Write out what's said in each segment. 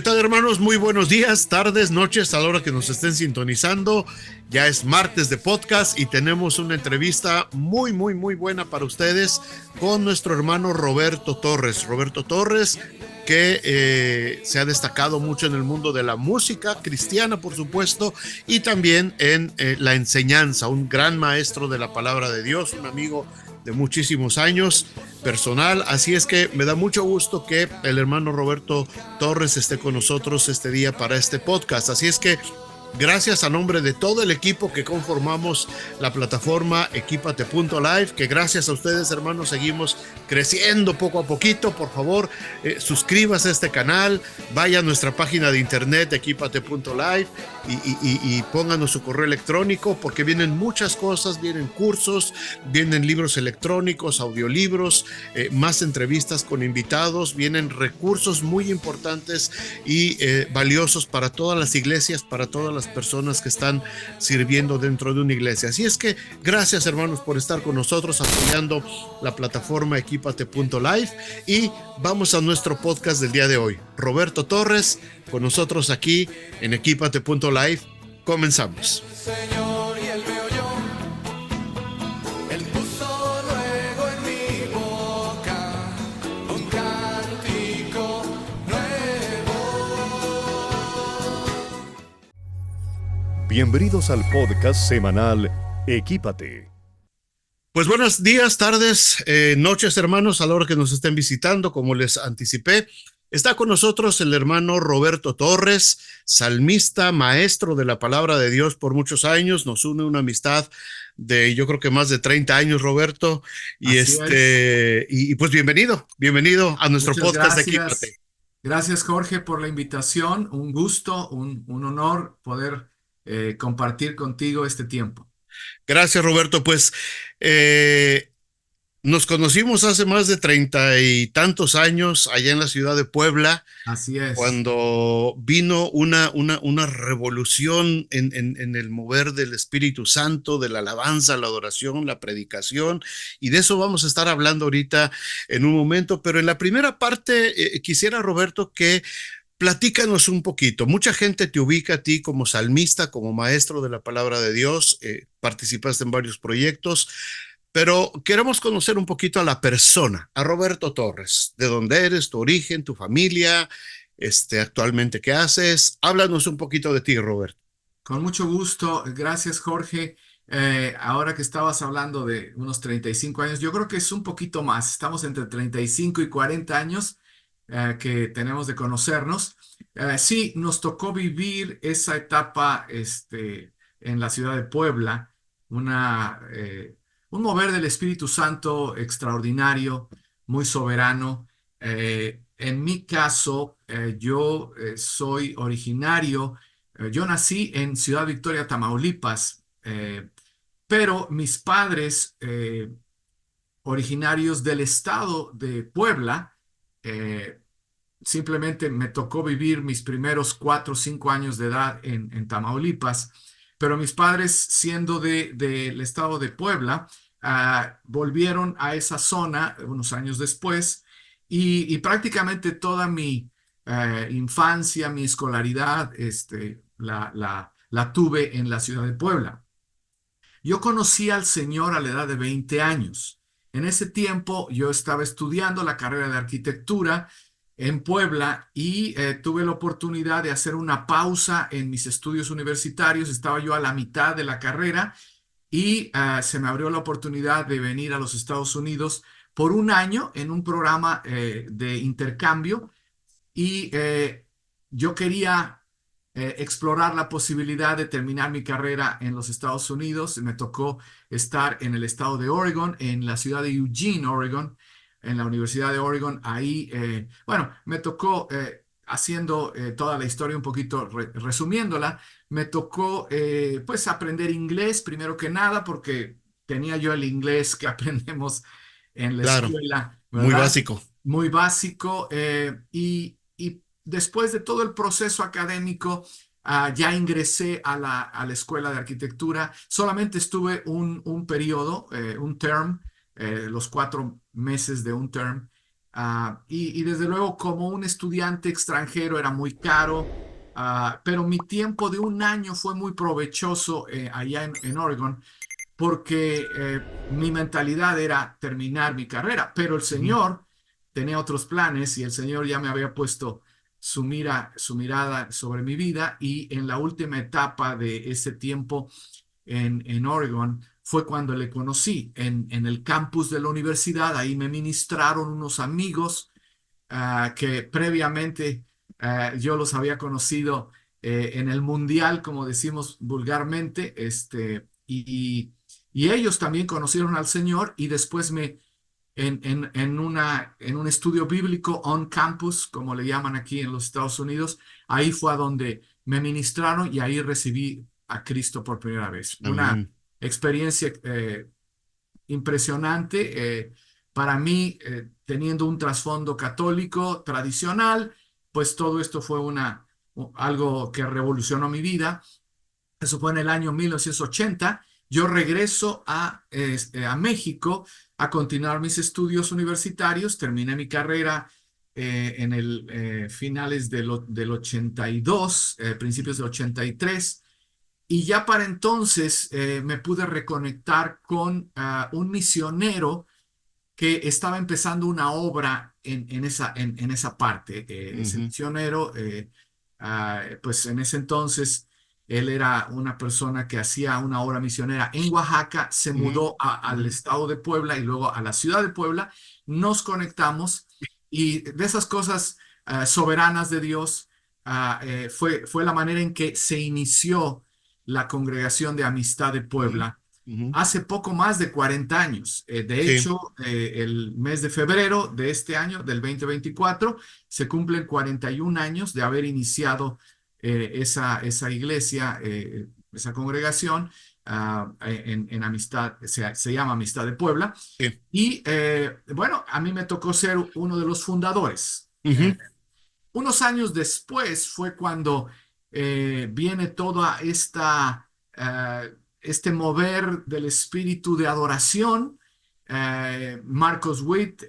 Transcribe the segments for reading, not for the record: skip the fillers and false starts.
¿Qué tal, hermanos? Muy buenos días, tardes, noches, a la hora que nos estén sintonizando. Ya es martes de podcast y tenemos una entrevista muy buena para ustedes con nuestro hermano Roberto Torres. Roberto Torres, que se ha destacado mucho en el mundo de la música cristiana, por supuesto, y también en la enseñanza, un gran maestro de la palabra de Dios, un amigo de muchísimos años personal, así es que me da mucho gusto que el hermano Roberto Torres esté con nosotros este día para este podcast, así es que gracias a nombre de todo el equipo que conformamos la plataforma Equipate.live, que gracias a ustedes, hermanos, seguimos creciendo poco a poquito. Por favor, suscríbase a este canal, vaya a nuestra página de internet Equipate.live y pónganos su correo electrónico, porque vienen muchas cosas, vienen cursos, vienen libros electrónicos, audiolibros, más entrevistas con invitados, vienen recursos muy importantes y valiosos para todas las iglesias, para todas las personas que están sirviendo dentro de una iglesia. Así es que gracias, hermanos, por estar con nosotros apoyando la plataforma Equipate.live, y vamos a nuestro podcast del día de hoy. Roberto Torres con nosotros aquí en Equipate.live. Comenzamos. Señor, y él veo yo. Él puso luego en mi boca un cántico nuevo. Bienvenidos al podcast semanal Equípate. Pues buenos días, tardes, noches, hermanos, a la hora que nos estén visitando. Como les anticipé, está con nosotros el hermano Roberto Torres, salmista, maestro de la palabra de Dios por muchos años. Nos une una amistad de, yo creo que más de 30 años, Roberto. Y pues bienvenido a nuestro Muchas podcast de gracias. Equípate. Gracias, Jorge, por la invitación. Un gusto, un honor poder compartir contigo este tiempo. Gracias, Roberto. Pues nos conocimos hace más de 30 y tantos años allá en la ciudad de Puebla. Así es. Cuando vino una revolución en el mover del Espíritu Santo, de la alabanza, la adoración, la predicación, y de eso vamos a estar hablando ahorita en un momento. Pero en la primera parte quisiera, Roberto, que platícanos un poquito. Mucha gente te ubica a ti como salmista, como maestro de la palabra de Dios, participaste en varios proyectos, pero queremos conocer un poquito a la persona, a Roberto Torres. ¿De dónde eres, tu origen, tu familia, actualmente qué haces? Háblanos un poquito de ti, Roberto. Con mucho gusto. Gracias, Jorge. Ahora que estabas hablando de unos 35 años, yo creo que es un poquito más. Estamos entre 35 y 40 años que tenemos de conocernos. Sí, nos tocó vivir esa etapa en la ciudad de Puebla, un mover del Espíritu Santo extraordinario, muy soberano. En mi caso, yo soy originario, yo nací en Ciudad Victoria, Tamaulipas, pero mis padres, originarios del estado de Puebla, simplemente me tocó vivir mis primeros 4 o 5 años de edad en Tamaulipas, pero mis padres, siendo del estado de Puebla, volvieron a esa zona unos años después, y prácticamente toda mi infancia, mi escolaridad, la tuve en la ciudad de Puebla. Yo conocí al Señor a la edad de 20 años. En ese tiempo yo estaba estudiando la carrera de arquitectura en Puebla y tuve la oportunidad de hacer una pausa en mis estudios universitarios. Estaba yo a la mitad de la carrera y se me abrió la oportunidad de venir a los Estados Unidos por un año en un programa de intercambio, y yo quería explorar la posibilidad de terminar mi carrera en los Estados Unidos. Me tocó estar en el estado de Oregon, en la ciudad de Eugene, Oregon, en la Universidad de Oregon. Ahí, bueno, me tocó, haciendo toda la historia un poquito, resumiéndola, me tocó pues aprender inglés primero que nada, porque tenía yo el inglés que aprendemos en la Claro, escuela, muy ¿verdad? básico. Muy básico, y después de todo el proceso académico, ya ingresé a la escuela de arquitectura. Solamente estuve un periodo, un term, los 4 meses de un term, Y desde luego como un estudiante extranjero era muy caro, pero mi tiempo de un año fue muy provechoso allá en Oregon porque mi mentalidad era terminar mi carrera, pero el Ujú. Señor tenía otros planes y el Señor ya me había puesto su mirada sobre mi vida y en la última etapa de ese tiempo en Oregon fue cuando le conocí en el campus de la universidad. Ahí me ministraron unos amigos que previamente yo los había conocido en el mundial, como decimos vulgarmente, y ellos también conocieron al Señor y después en un estudio bíblico on campus, como le llaman aquí en los Estados Unidos, ahí fue a donde me ministraron y ahí recibí a Cristo por primera vez. Una Amén. experiencia impresionante. Para mí, teniendo un trasfondo católico tradicional, pues todo esto fue algo que revolucionó mi vida. Eso fue en el año 1980. Yo regreso a México a continuar mis estudios universitarios. Terminé mi carrera en el finales del 82, principios del 83. Y ya para entonces me pude reconectar con un misionero que estaba empezando una obra en esa parte. Ese Ujú. misionero, pues en ese entonces, él era una persona que hacía una obra misionera en Oaxaca, se Ujú. mudó al Ujú. estado de Puebla y luego a la ciudad de Puebla, nos conectamos y de esas cosas soberanas de Dios, fue la manera en que se inició la congregación de Amistad de Ujú. Puebla Ujú. hace poco más de 40 años. De Sí. hecho, el mes de febrero de este año, del 2024, se cumplen 41 años de haber iniciado esa iglesia, esa congregación en Amistad, se llama Amistad de Puebla. Sí. Y bueno, a mí me tocó ser uno de los fundadores. Ujú. Unos años después fue cuando viene toda este mover del espíritu de adoración. Marcos Witt,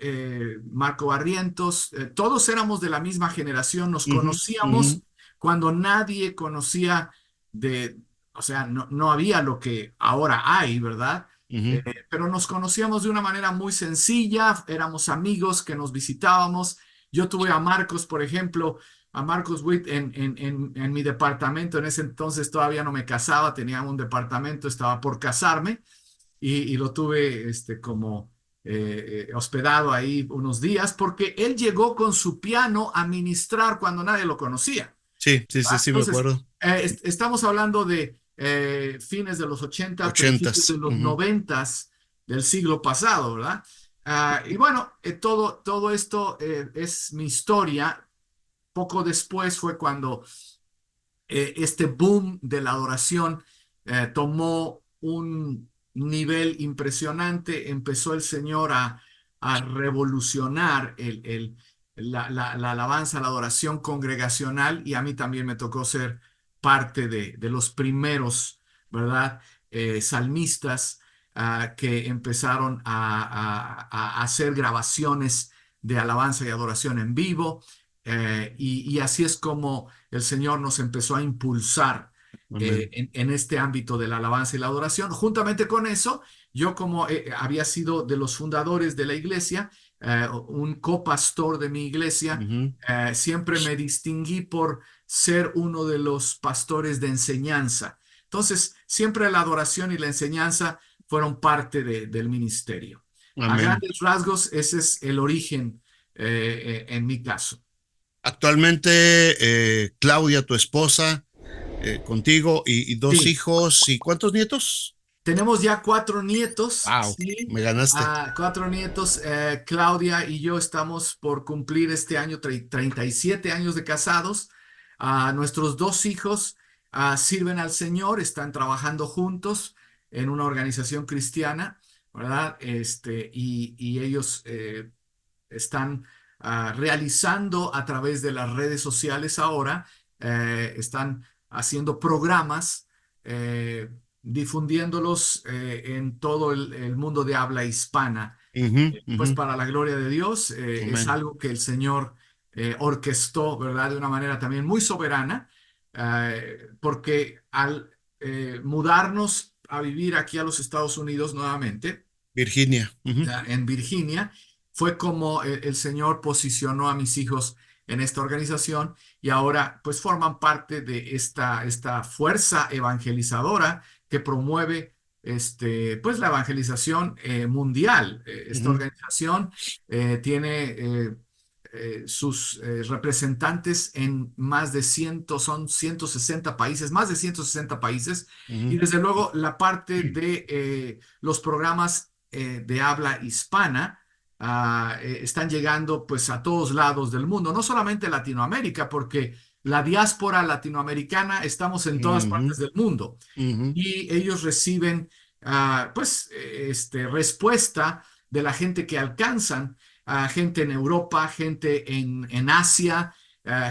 Marco Barrientos, todos éramos de la misma generación, nos Ujú. Ujú. conocíamos cuando nadie conocía de, o sea, no había lo que ahora hay, ¿verdad? Ujú. Pero nos conocíamos de una manera muy sencilla, éramos amigos que nos visitábamos. Yo tuve a Marcos, por ejemplo, a Marcos Witt en mi departamento. En ese entonces todavía no me casaba, tenía un departamento, estaba por casarme y lo tuve como hospedado ahí unos días porque él llegó con su piano a ministrar cuando nadie lo conocía. Sí, sí, sí, sí, me Entonces, acuerdo. estamos hablando de fines de los 80, principios de Ochentas. los Ujú. 90 del siglo pasado, ¿verdad? Y bueno, todo esto es mi historia. Poco después fue cuando este boom de la adoración tomó un nivel impresionante. Empezó el Señor a revolucionar la alabanza, la adoración congregacional y a mí también me tocó ser parte de los primeros, ¿verdad? Salmistas que empezaron a hacer grabaciones de alabanza y adoración en vivo. Y así es como el Señor nos empezó a impulsar Amén. en este ámbito de la alabanza y la adoración. Juntamente con eso, yo como había sido de los fundadores de la iglesia, un copastor de mi iglesia, Ujú. siempre me distinguí por ser uno de los pastores de enseñanza. Entonces, siempre la adoración y la enseñanza fueron parte del ministerio. A Amén. grandes rasgos, ese es el origen en mi caso. Actualmente, Claudia, tu esposa, contigo y dos Sí, hijos, ¿y cuántos nietos? tenemos ya cuatro nietos, Wow, sí, me ganaste. cuatro nietos. Claudia y yo estamos por cumplir este año 37 años de casados. Nuestros dos hijos sirven al Señor, están trabajando juntos en una organización cristiana, ¿verdad? Y ellos están realizando a través de las redes sociales ahora, están haciendo programas, difundiéndolos en todo el mundo de habla hispana. Ujú, pues ujú. para la gloria de Dios. Es Amén. algo que el Señor orquestó, ¿verdad? De una manera también muy soberana, porque al mudarnos a vivir aquí a los Estados Unidos nuevamente, Virginia. Ujú, en Virginia, fue como el Señor posicionó a mis hijos en esta organización y ahora pues forman parte de esta fuerza evangelizadora que promueve pues la evangelización mundial. Esta ujú, organización tiene sus representantes en más de 100, son 160 países, más de 160 países, y ujú, desde luego la parte de los programas de habla hispana están llegando pues a todos lados del mundo, no solamente Latinoamérica, porque la diáspora latinoamericana estamos en todas ujú, partes del mundo ujú, y ellos reciben pues respuesta de la gente que alcanzan, gente en Europa, gente en Asia,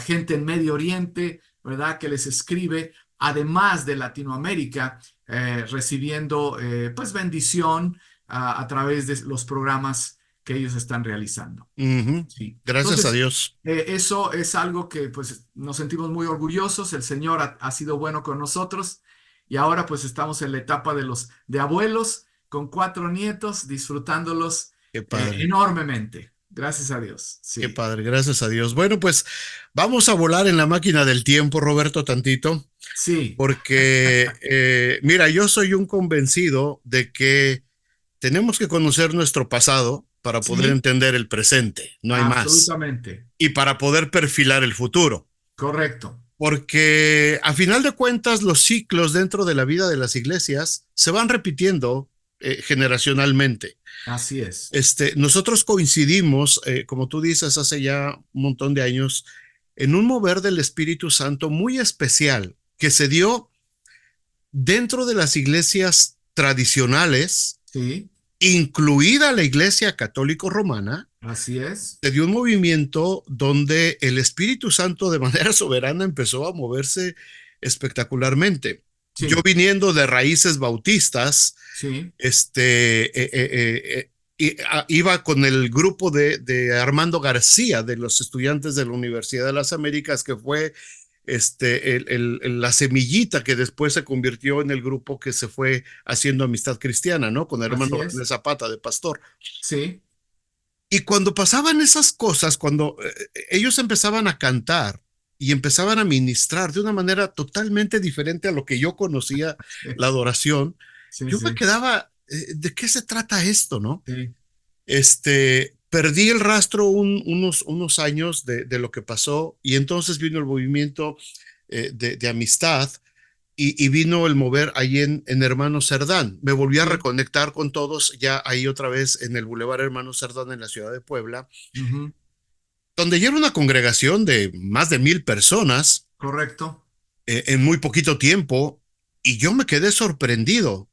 gente en Medio Oriente, ¿verdad? Que les escribe, además de Latinoamérica, recibiendo pues bendición a través de los programas que ellos están realizando. ujú. Sí. Gracias a Entonces, Dios. eso es algo que pues nos sentimos muy orgullosos. El Señor ha sido bueno con nosotros y ahora pues estamos en la etapa de los de abuelos con 4 nietos, disfrutándolos Qué padre. enormemente. Gracias a Dios. Qué Sí, padre, gracias a Dios. Bueno, pues vamos a volar en la máquina del tiempo, Roberto, tantito, sí, porque mira, yo soy un convencido de que tenemos que conocer nuestro pasado para poder sí, entender el presente, no hay más, absolutamente. y para poder perfilar el futuro, Correcto. porque a final de cuentas los ciclos dentro de la vida de las iglesias se van repitiendo generacionalmente. Así es. Nosotros coincidimos, como tú dices, hace ya un montón de años, en un mover del Espíritu Santo muy especial que se dio dentro de las iglesias tradicionales, Sí, incluida la Iglesia Católico Romana. así es. Se dio un movimiento donde el Espíritu Santo de manera soberana empezó a moverse espectacularmente. Yo Sí, viniendo de raíces bautistas, sí, iba con el grupo de Armando García, de los estudiantes de la Universidad de las Américas, que fue la semillita que después se convirtió en el grupo que se fue haciendo amistad cristiana, ¿no? Con el así hermano René es. Zapata de pastor. Sí, Y cuando pasaban esas cosas, cuando ellos empezaban a cantar y empezaban a ministrar de una manera totalmente diferente a lo que yo conocía la adoración, sí, yo me sí, quedaba, ¿de qué se trata esto, no? sí, Perdí el rastro unos años de lo que pasó y entonces vino el movimiento de amistad y vino el mover ahí en Hermano Cerdán. Me volví a sí. reconectar con todos ya ahí otra vez en el Boulevard Hermano Cerdán en la ciudad de Puebla, Ujú. donde ya era una congregación de más de 1,000 personas Correcto. en muy poquito tiempo y yo me quedé sorprendido.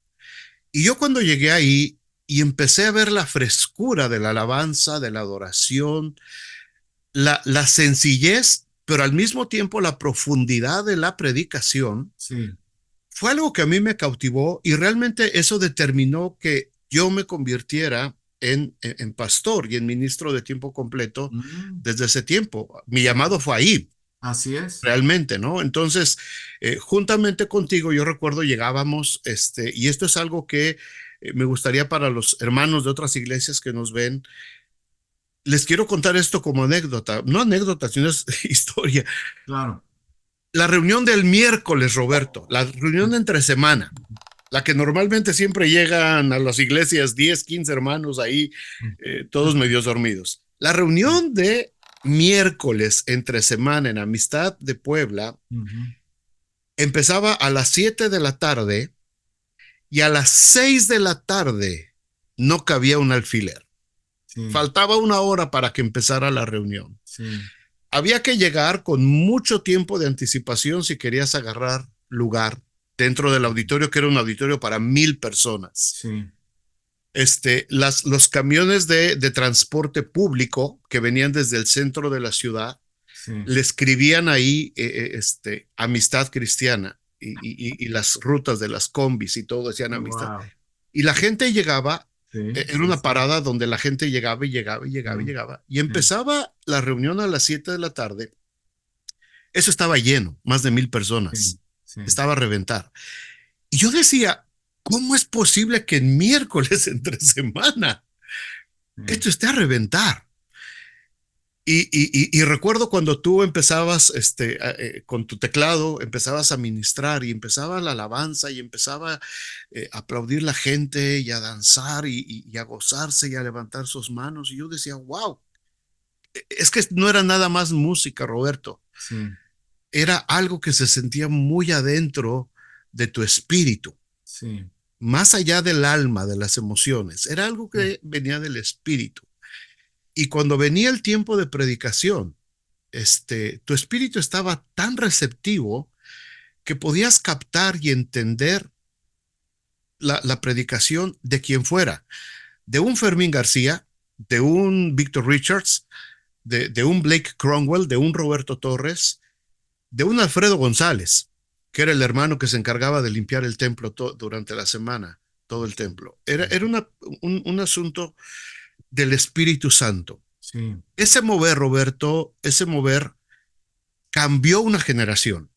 Y yo cuando llegué ahí y empecé a ver la frescura de la alabanza, de la adoración, la sencillez, pero al mismo tiempo la profundidad de la predicación, Sí. fue algo que a mí me cautivó y realmente eso determinó que yo me convirtiera en pastor y en ministro de tiempo completo Mm, desde ese tiempo. Mi llamado fue ahí, así es. realmente, ¿no? Entonces, juntamente contigo, yo recuerdo llegábamos, y esto es algo que me gustaría para los hermanos de otras iglesias que nos ven, les quiero contar esto como anécdota, no anécdota, sino es historia. Claro. La reunión del miércoles, Roberto, la reunión de entre semana, la que normalmente siempre llegan a las iglesias 10, 15 hermanos ahí, todos medios dormidos. La reunión de miércoles entre semana en Amistad de Puebla Ujú. empezaba a las 7 de la tarde y a las 6 de la tarde no cabía un alfiler. Sí, Faltaba una hora para que empezara la reunión. sí, Había que llegar con mucho tiempo de anticipación si querías agarrar lugar dentro del auditorio, que era un auditorio para 1,000 personas. sí, Los camiones de transporte público que venían desde el centro de la ciudad sí. le escribían ahí Amistad Cristiana y las rutas de las combis y todo decían Amistad. Wow. Y la gente llegaba sí, Era sí, una sí, parada donde la gente llegaba y llegaba y llegaba y sí, llegaba. Y sí, empezaba la reunión a las 7 de la tarde. Eso estaba lleno, más de 1,000 personas. sí, sí, Estaba a reventar. Y yo decía, ¿cómo es posible que en miércoles entre semana sí, esto esté a reventar? Y recuerdo cuando tú empezabas con tu teclado, empezabas a ministrar y empezaba la alabanza y empezaba a aplaudir la gente y a danzar y a gozarse y a levantar sus manos. Y yo decía, wow, es que no era nada más música, Roberto, sí, era algo que se sentía muy adentro de tu espíritu, sí, más allá del alma, de las emociones, era algo sí, que venía del espíritu. Y cuando venía el tiempo de predicación, tu espíritu estaba tan receptivo que podías captar y entender la predicación de quien fuera, de un Fermín García, de un Victor Richards, de un Blake Cromwell, de un Roberto Torres, de un Alfredo González, que era el hermano que se encargaba de limpiar el templo durante la semana, todo el templo. Era un asunto del Espíritu Santo. sí, Ese mover, Roberto, ese mover cambió una generación,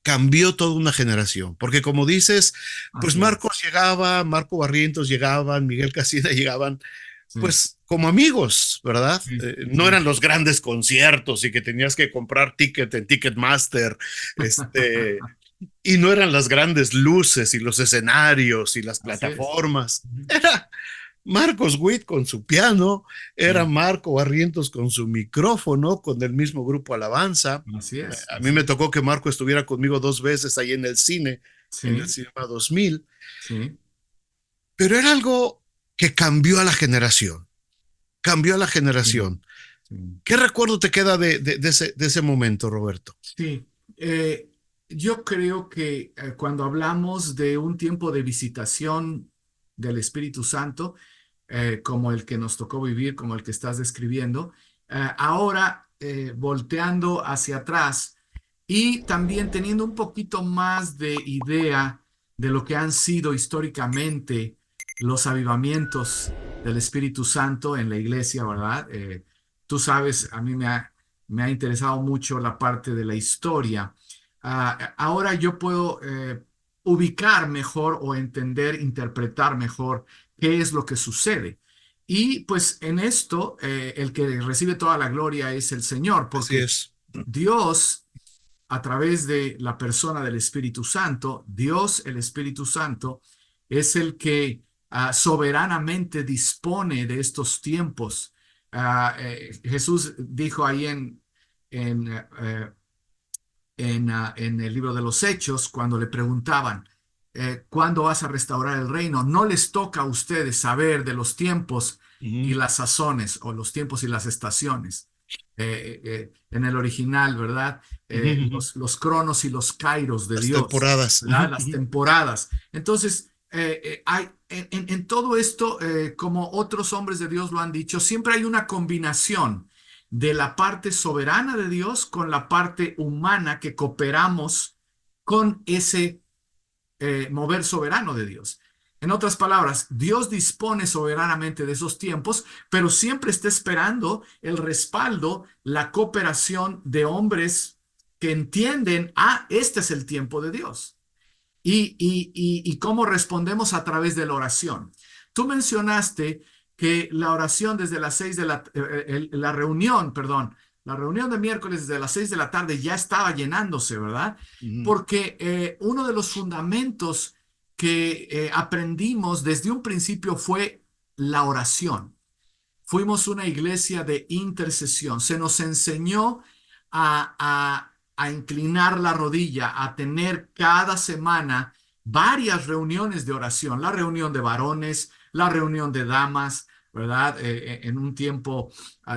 cambió toda una generación, porque como dices, pues así es, Marcos llegaba, Marco Barrientos llegaban, Miguel Casina llegaban, sí, pues como amigos, ¿verdad? sí, No sí. eran los grandes conciertos y que tenías que comprar ticket en Ticketmaster, y no eran las grandes luces y los escenarios y las Así es. plataformas. Ujú. Era Marcos Witt con su piano, era Sí, Marco Barrientos con su micrófono, con el mismo grupo Alabanza. así es, A mí así me es. tocó que Marco estuviera conmigo 2 veces ahí en el Sí, Cinema 2000, sí, pero era algo que cambió a la generación, cambió a la sí, generación. sí. ¿Qué recuerdo te queda de ese momento, Roberto? Sí, yo creo que cuando hablamos de un tiempo de visitación del Espíritu Santo, como el que nos tocó vivir, como el que estás describiendo, ahora volteando hacia atrás y también teniendo un poquito más de idea de lo que han sido históricamente los avivamientos del Espíritu Santo en la iglesia, ¿verdad? Tú sabes, a mí me ha interesado mucho la parte de la historia. Ahora yo puedo ubicar mejor o entender, interpretar mejor qué es lo que sucede. Y pues en esto, el que recibe toda la gloria es el Señor, Así porque es. Dios, a través de la persona del Espíritu Santo, Dios, el Espíritu Santo, es el que soberanamente dispone de estos tiempos. Jesús dijo ahí en, en el libro de los Hechos, cuando le preguntaban, ¿cuándo vas a restaurar el reino? No les toca a ustedes saber de los tiempos y Ujú, las sazones, o los tiempos y las estaciones. En el original, ¿verdad? ujú, ujú. Los cronos y los kairos de Las Dios, temporadas. ¿verdad? Ujú, Las ujú. temporadas. Entonces, hay, en todo esto, como otros hombres de Dios lo han dicho, siempre hay una combinación de la parte soberana de Dios con la parte humana que cooperamos con ese mover soberano de Dios. En otras palabras, Dios dispone soberanamente de esos tiempos, pero siempre está esperando el respaldo, la cooperación de hombres que entienden, este es el tiempo de Dios. Y cómo respondemos a través de la oración. Tú mencionaste que la oración desde las 6 de la reunión, perdón, la reunión de miércoles desde las 6 de la tarde ya estaba llenándose, ¿verdad? Ujú. Porque uno de los fundamentos que aprendimos desde un principio fue la oración. Fuimos una iglesia de intercesión. Se nos enseñó a inclinar la rodilla, a tener cada semana varias reuniones de oración. La reunión de varones, la reunión de damas, ¿verdad? En un tiempo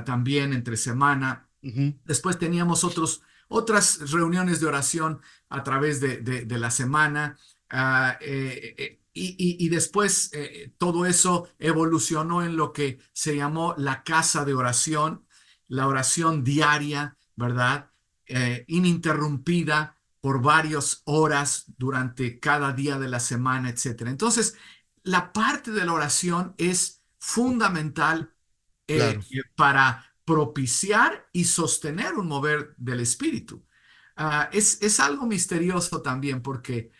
también entre semana. Ujú. Después teníamos otras reuniones de oración a través de la semana. Y después todo eso evolucionó en lo que se llamó la casa de oración, la oración diaria, ¿verdad? Ininterrumpida por varias horas durante cada día de la semana, etcétera. Entonces, la parte de la oración es fundamental Claro. para propiciar y sostener un mover del espíritu. Es algo misterioso también porque,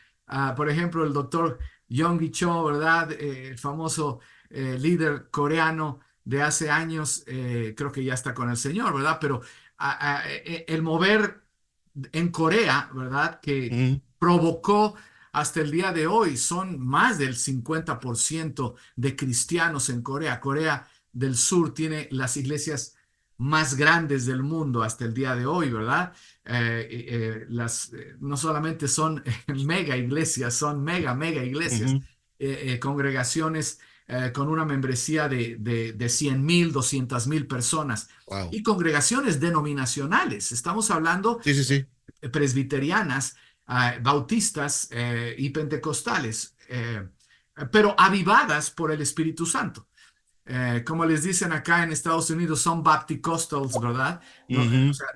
por ejemplo, el doctor Yonggi Cho, ¿verdad? El famoso líder coreano de hace años, creo que ya está con el Señor, ¿verdad? Pero el mover en Corea, ¿verdad? Que Ujú, provocó hasta el día de hoy, son más del 50% de cristianos en Corea. Corea del Sur tiene las iglesias más grandes del mundo hasta el día de hoy, ¿verdad? No solamente son mega iglesias, son mega iglesias, ujú. congregaciones con una membresía de 100,000, 200,000 personas Wow. y congregaciones denominacionales. Estamos hablando Sí, sí, sí. presbiterianas, bautistas y pentecostales, pero avivadas por el Espíritu Santo. Como les dicen acá en Estados Unidos, son Bapticostals, ¿verdad? No, o Ujú, sea,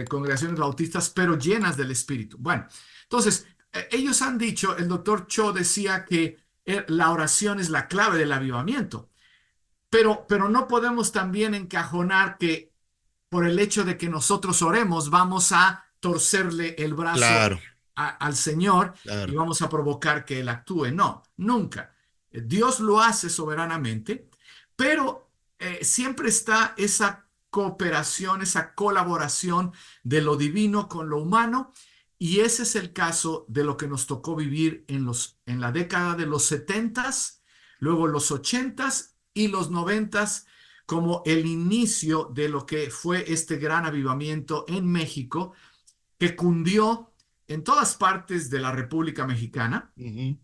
congregaciones bautistas, pero llenas del Espíritu. Bueno, entonces, ellos han dicho, el doctor Cho decía que la oración es la clave del avivamiento, pero no podemos también encajonar que por el hecho de que nosotros oremos, vamos a torcerle el brazo claro, al Señor y claro. vamos a provocar que Él actúe. No, nunca. Dios lo hace soberanamente, pero siempre está esa cooperación, esa colaboración de lo divino con lo humano. Y ese es el caso de lo que nos tocó vivir en la década de los setentas, luego los ochentas y los noventas, como el inicio de lo que fue este gran avivamiento en México, que cundió en todas partes de la República Mexicana Ujú,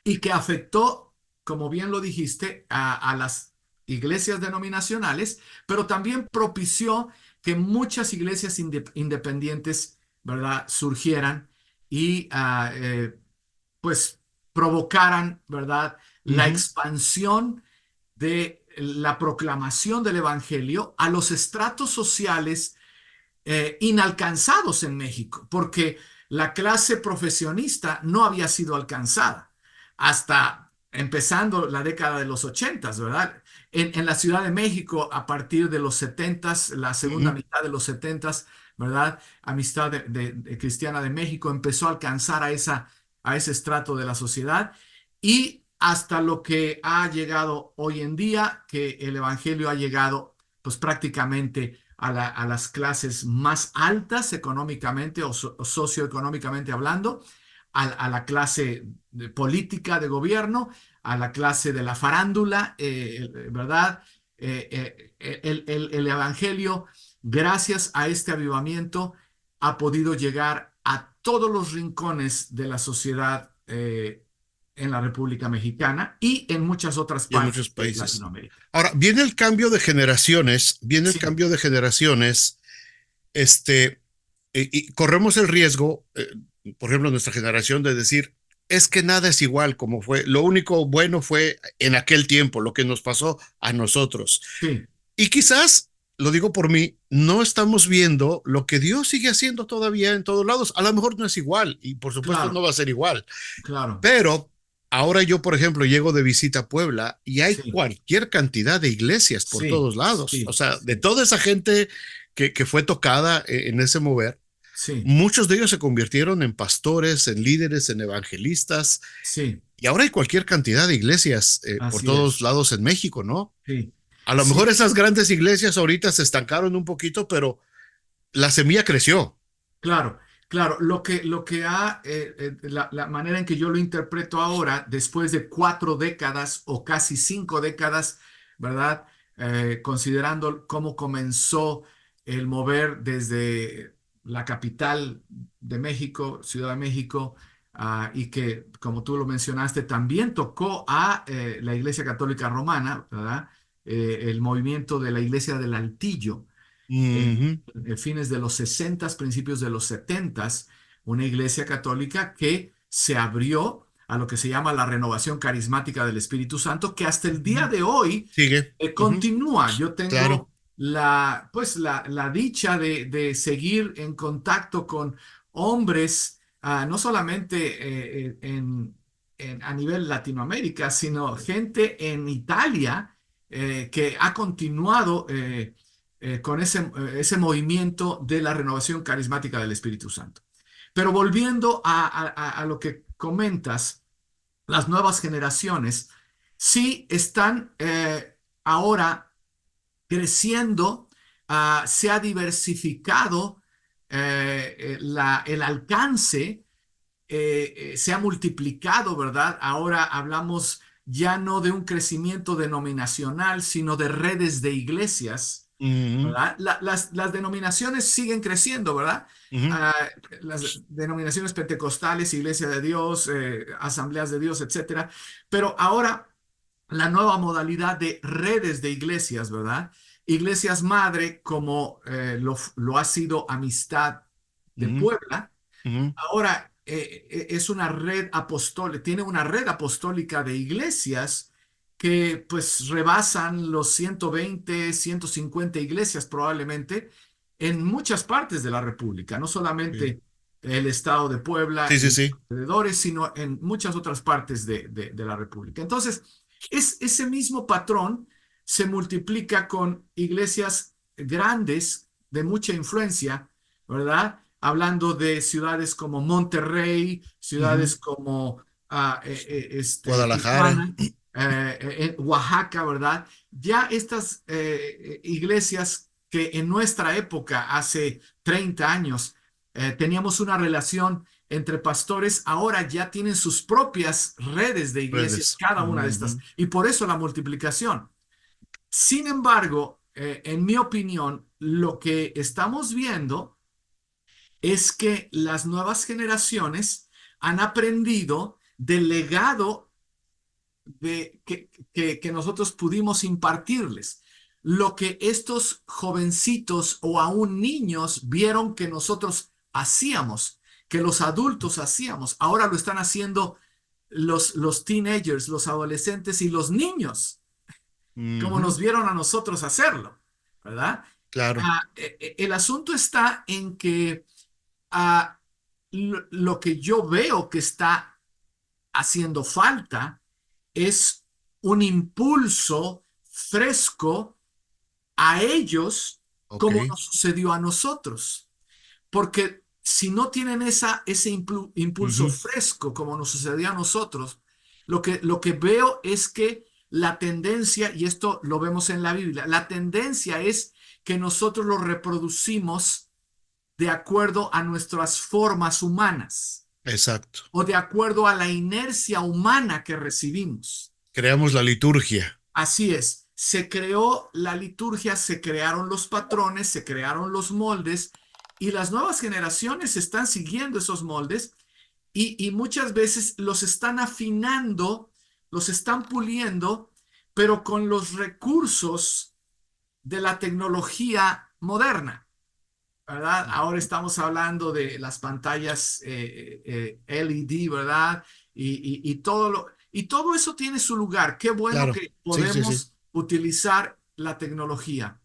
y que afectó, como bien lo dijiste, a las iglesias denominacionales, pero también propició que muchas iglesias independientes, ¿verdad?, surgieran y pues provocaran, ¿verdad?, la ujú. expansión de la proclamación del Evangelio a los estratos sociales inalcanzados en México, porque la clase profesionista no había sido alcanzada hasta empezando la década de los ochentas, ¿verdad? En la Ciudad de México, a partir de los setentas, la segunda Ujú. mitad de los setentas, ¿verdad? Amistad de Cristiana de México empezó a alcanzar a ese estrato de la sociedad y hasta lo que ha llegado hoy en día, que el Evangelio ha llegado pues prácticamente a las clases más altas económicamente o socioeconómicamente hablando, a la clase política de gobierno, a la clase de la farándula, ¿verdad? El Evangelio, gracias a este avivamiento, ha podido llegar a todos los rincones de la sociedad en la República Mexicana y en muchas otras Y en muchos partes de países. Latinoamérica. Ahora, viene el cambio de generaciones, viene el Sí, cambio de generaciones, este, y corremos el riesgo, por ejemplo, nuestra generación, de decir, es que nada es igual como fue, lo único bueno fue en aquel tiempo, lo que nos pasó a nosotros. sí, Y quizás, lo digo por mí, no estamos viendo lo que Dios sigue haciendo todavía en todos lados. A lo mejor no es igual y por supuesto no claro, va a ser igual, claro, pero ahora yo, por ejemplo, llego de visita a Puebla y hay sí, cualquier cantidad de iglesias por sí, todos lados. O sí, sea, de sí, toda esa gente que fue tocada en ese mover, sí, muchos de ellos se convirtieron en pastores, en líderes, en evangelistas. sí, Y ahora hay cualquier cantidad de iglesias por así todos es, lados en México, ¿no? sí, A lo mejor sí, esas grandes iglesias ahorita se estancaron un poquito, pero la semilla creció. claro, claro. La manera en que yo lo interpreto ahora, después de 4 décadas o casi 5 décadas, ¿verdad? Considerando cómo comenzó el mover desde la capital de México, Ciudad de México, y que, como tú lo mencionaste, también tocó a la Iglesia Católica Romana, ¿verdad? El movimiento de la Iglesia del Altillo en Ujú, fines de los 60, principios de los 70, una iglesia católica que se abrió a lo que se llama la renovación carismática del Espíritu Santo, que hasta el día ujú. de hoy Sigue. Ujú, continúa. Yo claro. tengo pues la dicha de seguir en contacto con hombres, no solamente a nivel Latinoamérica, sino gente en Italia que ha continuado con ese movimiento de la renovación carismática del Espíritu Santo. Pero volviendo a lo que comentas, las nuevas generaciones sí están ahora creciendo, se ha diversificado el alcance, se ha multiplicado, ¿verdad? Ahora hablamos ya no de un crecimiento denominacional, sino de redes de iglesias, Ujú, ¿verdad? Las denominaciones siguen creciendo, ¿verdad? ujú. Ah, las denominaciones pentecostales, Iglesia de Dios, Asambleas de Dios, etcétera. Pero ahora la nueva modalidad de redes de iglesias, ¿verdad? Iglesias madre, como lo ha sido Amistad de Ujú, Puebla, ujú. ahora es una red apostólica, tiene una red apostólica de iglesias que pues rebasan los 120, 150 iglesias probablemente en muchas partes de la República, no Sí, solamente el estado de Puebla sí, sí, y sí. alrededores, sino en muchas otras partes de la República. Entonces, ese mismo patrón se multiplica con iglesias grandes de mucha influencia, ¿verdad? Hablando de ciudades como Monterrey, Ujú. ciudades como Guadalajara. Tijuana, Oaxaca, ¿verdad? Ya estas iglesias que en nuestra época, hace 30 años, teníamos una relación entre pastores, ahora ya tienen sus propias redes de iglesias, Redes. cada una de estas, Ujú. y por eso la multiplicación. Sin embargo, en mi opinión, lo que estamos viendo es que las nuevas generaciones han aprendido del legado que nosotros pudimos impartirles. Lo que estos jovencitos o aún niños vieron que nosotros hacíamos, que los adultos hacíamos, ahora lo están haciendo los teenagers, los adolescentes y los niños, como Ujú. nos vieron a nosotros hacerlo, ¿verdad? Claro. El asunto está en que lo que yo veo que está haciendo falta es un impulso fresco a ellos Ok. como nos sucedió a nosotros. Porque si no tienen ese impulso Ujú. fresco como nos sucedió a nosotros, lo que veo es que la tendencia, y esto lo vemos en la Biblia, la tendencia es que nosotros lo reproducimos de acuerdo a nuestras formas humanas Exacto. o de acuerdo a la inercia humana que recibimos. Creamos la liturgia. Así es, se creó la liturgia, se crearon los patrones, se crearon los moldes y las nuevas generaciones están siguiendo esos moldes y muchas veces los están afinando, los están puliendo, pero con los recursos de la tecnología moderna. ¿Verdad? Ahora estamos hablando de las pantallas LED, ¿verdad? Y todo eso tiene su lugar. Qué bueno Claro. que Sí, sí, sí. podemos utilizar la tecnología,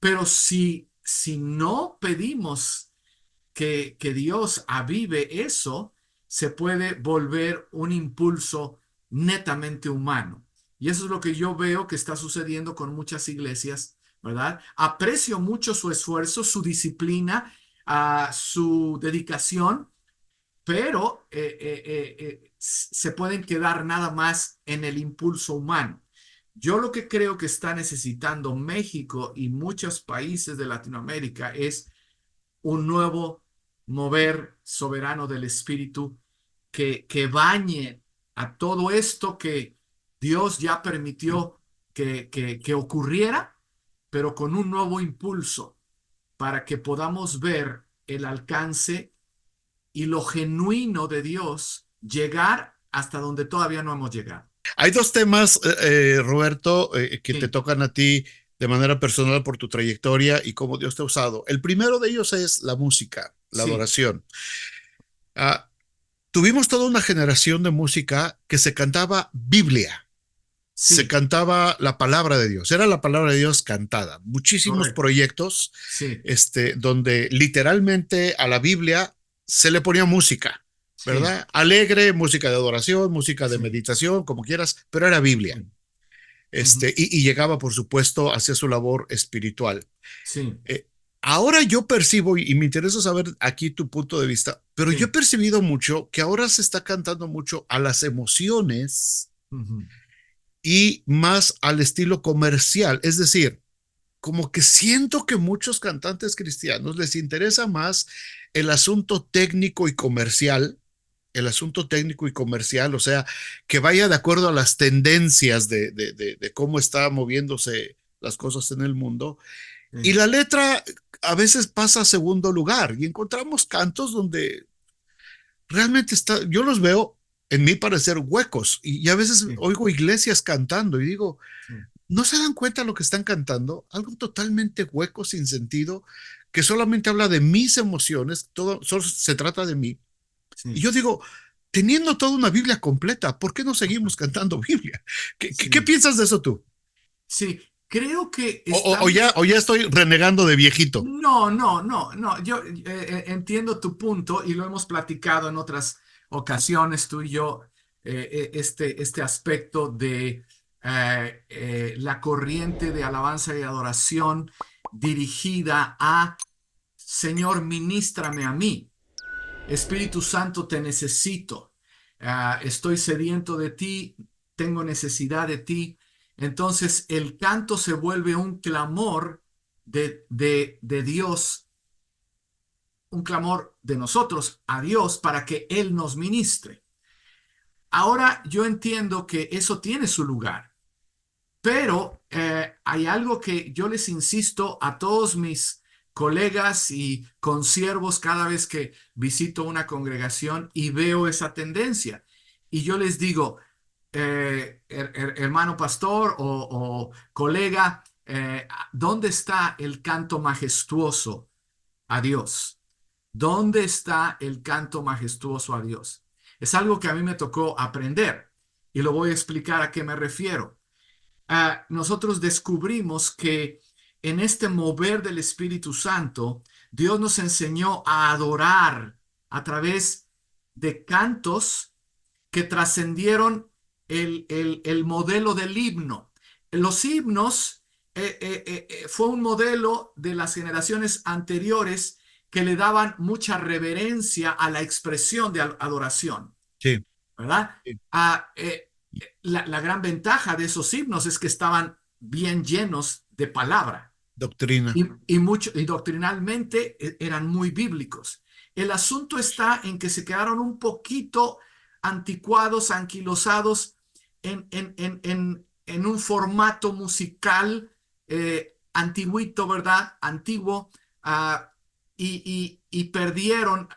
pero si no pedimos que Dios avive eso, se puede volver un impulso netamente humano. Y eso es lo que yo veo que está sucediendo con muchas iglesias, ¿verdad? Aprecio mucho su esfuerzo, su disciplina, su dedicación, pero se pueden quedar nada más en el impulso humano. Yo lo que creo que está necesitando México y muchos países de Latinoamérica es un nuevo mover soberano del Espíritu que bañe a todo esto que Dios ya permitió que ocurriera, pero con un nuevo impulso para que podamos ver el alcance y lo genuino de Dios llegar hasta donde todavía no hemos llegado. Hay dos temas, Roberto, que te Sí, tocan a ti de manera personal por tu trayectoria y cómo Dios te ha usado. El primero de ellos es la música, la sí, adoración. Ah, tuvimos toda una generación de música que se cantaba Biblia, se sí, cantaba la palabra de Dios, era la palabra de Dios cantada. Muchísimos correcto. proyectos, Sí, donde literalmente a la Biblia se le ponía música. sí, ¿verdad? Alegre, música de adoración, música de sí, meditación, como quieras, pero era Biblia. sí, ujú, Y llegaba, por supuesto, hacia su labor espiritual. sí, Eh, Ahora yo percibo, y me interesa saber aquí tu punto de vista, pero yo he sí, percibido mucho que ahora se está cantando mucho a las emociones ujú, y más al estilo comercial. Es decir, como que siento que muchos cantantes cristianos les interesa más el asunto técnico y comercial, el asunto técnico y comercial, o sea, que vaya de acuerdo a las tendencias de cómo está moviéndose las cosas en el mundo. Y sí, la letra a veces pasa a segundo lugar y encontramos cantos donde realmente está, yo los veo, en mi parecer, huecos y a veces sí, oigo iglesias cantando y digo, sí, ¿no se dan cuenta lo que están cantando? Algo totalmente hueco, sin sentido, que solamente habla de mis emociones, todo solo se trata de mí. Y sí, yo digo, teniendo toda una Biblia completa, ¿por qué no seguimos cantando Biblia? ¿Qué sí, piensas de eso tú? sí. Creo que O estamos. ya estoy renegando de viejito. No, no, no, no. Yo entiendo tu punto y lo hemos platicado en otras ocasiones, tú y yo, este aspecto de la corriente de alabanza y adoración dirigida a Señor, ministrame a mí. Espíritu Santo, te necesito. Estoy sediento de ti, tengo necesidad de ti. Entonces el canto se vuelve un clamor de Dios, un clamor de nosotros a Dios para que Él nos ministre. Ahora yo entiendo que eso tiene su lugar, pero hay algo que yo les insisto a todos mis colegas y consiervos cada vez que visito una congregación y veo esa tendencia. Y yo les digo, hermano pastor o colega, ¿dónde está el canto majestuoso a Dios? ¿Dónde está el canto majestuoso a Dios? Es algo que a mí me tocó aprender y lo voy a explicar a qué me refiero. Nosotros descubrimos que en este mover del Espíritu Santo, Dios nos enseñó a adorar a través de cantos que trascendieron el modelo del himno. Los himnos fue un modelo de las generaciones anteriores que le daban mucha reverencia a la expresión de adoración, Sí, ¿verdad? sí. La gran ventaja de esos himnos es que estaban bien llenos de palabra Doctrina. y doctrinalmente eran muy bíblicos. El asunto está en que se quedaron un poquito anticuados, anquilosados en un formato musical antiguito, ¿verdad? Antiguo, y perdieron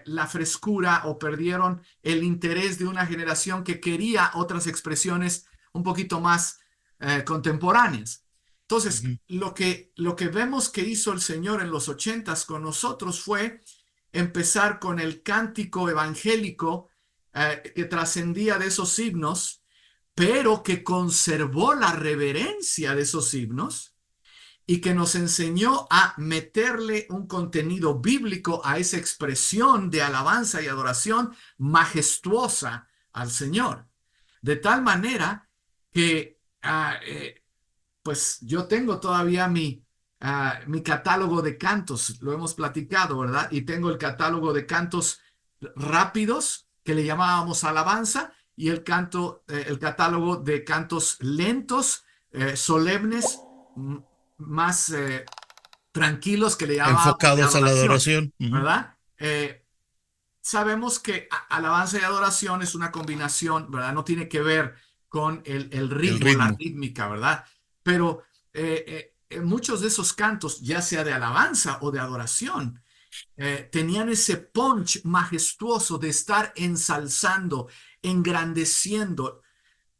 la frescura o perdieron el interés de una generación que quería otras expresiones un poquito más contemporáneas. Entonces, Ujú. lo que vemos que hizo el Señor en los ochentas con nosotros fue empezar con el cántico evangélico que trascendía de esos himnos, pero que conservó la reverencia de esos himnos y que nos enseñó a meterle un contenido bíblico a esa expresión de alabanza y adoración majestuosa al Señor. De tal manera que pues yo tengo todavía mi catálogo de cantos, lo hemos platicado, ¿verdad? Y tengo el catálogo de cantos rápidos que le llamábamos alabanza y el catálogo de cantos lentos, solemnes, más tranquilos que le llamábamos de Enfocados a la adoración, adoración. Ujú. ¿verdad? Sabemos que alabanza y adoración es una combinación, ¿verdad? No tiene que ver con el El ritmo, la ritmo, rítmica, ¿verdad? Pero muchos de esos cantos, ya sea de alabanza o de adoración, tenían ese punch majestuoso de estar ensalzando, engrandeciendo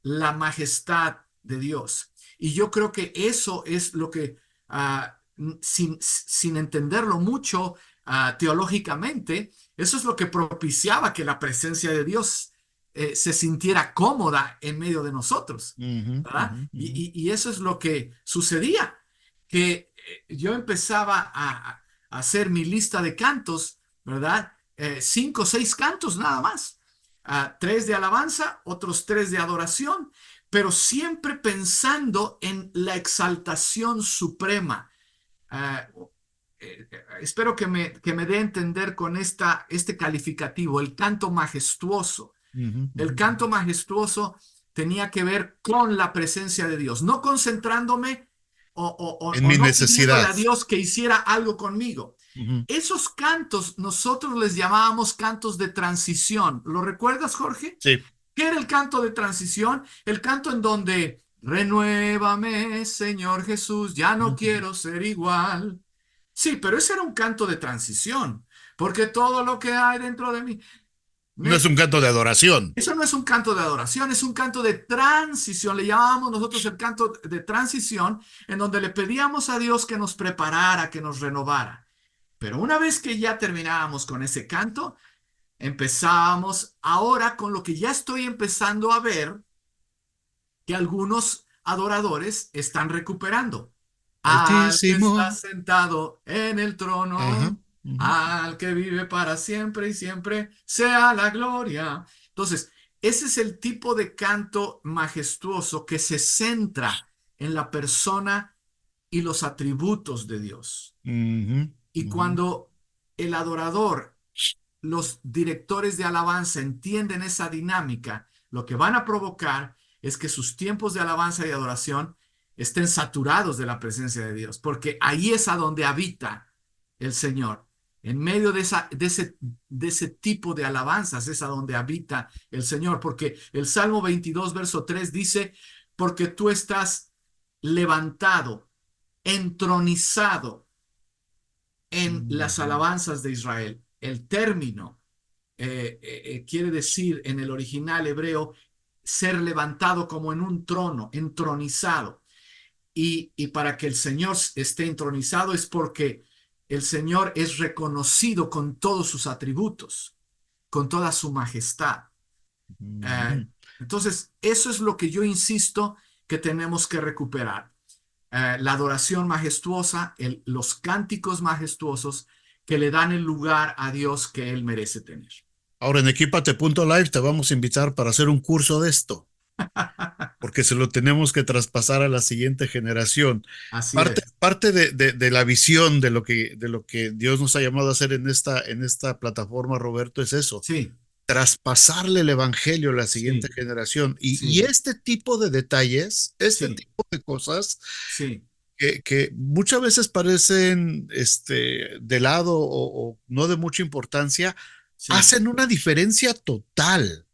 la majestad de Dios. Y yo creo que eso es lo que, sin entenderlo mucho teológicamente, eso es lo que propiciaba que la presencia de Dios se sintiera cómoda en medio de nosotros, ujú, ¿verdad? ujú, Y, ujú. y eso es lo que sucedía, que yo empezaba a hacer mi lista de cantos, ¿verdad? 5 o 6 cantos nada más. 3 de alabanza, otros 3 de adoración, pero siempre pensando en la exaltación suprema. Ah, Espero que me dé a entender con este calificativo, el canto majestuoso. Ujú, El ujú. canto majestuoso tenía que ver con la presencia de Dios, no concentrándome En o mi no pidiéndole necesidad. a Dios que hiciera algo conmigo. Ujú. Esos cantos nosotros les llamábamos cantos de transición. ¿Lo recuerdas, Jorge? Sí. ¿Qué era el canto de transición? El canto en donde renuévame, Señor Jesús, ya no Ujú. quiero ser igual. Sí, pero ese era un canto de transición, porque todo lo que hay dentro de mí, No es un canto de adoración. eso no es un canto de adoración, es un canto de transición. Le llamábamos nosotros el canto de transición, en donde le pedíamos a Dios que nos preparara, que nos renovara. Pero una vez que ya terminábamos con ese canto, empezábamos ahora con lo que ya estoy empezando a ver que algunos adoradores están recuperando. Al que está Altísimo. sentado en el Ajá. trono, Ujú. al que vive para siempre y siempre, sea la gloria. Entonces, ese es el tipo de canto majestuoso que se centra en la persona y los atributos de Dios. Ujú, Y ujú. cuando el adorador, los directores de alabanza entienden esa dinámica, lo que van a provocar es que sus tiempos de alabanza y adoración estén saturados de la presencia de Dios, porque ahí es a donde habita el Señor. En medio de ese tipo de alabanzas es a donde habita el Señor, porque el Salmo 22, verso 3 dice, porque tú estás levantado, entronizado en las Ujú. alabanzas de Israel. El término quiere decir en el original hebreo ser levantado como en un trono, entronizado. Y para que el Señor esté entronizado es porque el Señor es reconocido con todos sus atributos, con toda su majestad. Eh, Ujú. entonces, eso es lo que yo insisto que tenemos que recuperar. La adoración majestuosa, los cánticos majestuosos que le dan el lugar a Dios que Él merece tener. Ahora en Equipate.live te vamos a invitar para hacer un curso de esto, porque se lo tenemos que traspasar a la siguiente generación. Así Parte, es. parte de la visión de lo que Dios nos ha llamado a hacer en esta plataforma, Roberto, es eso, Sí, traspasarle el evangelio a la siguiente sí, generación. Y sí, este tipo de detalles, este sí, tipo de cosas sí, que muchas veces parecen de lado o no de mucha importancia, sí. hacen una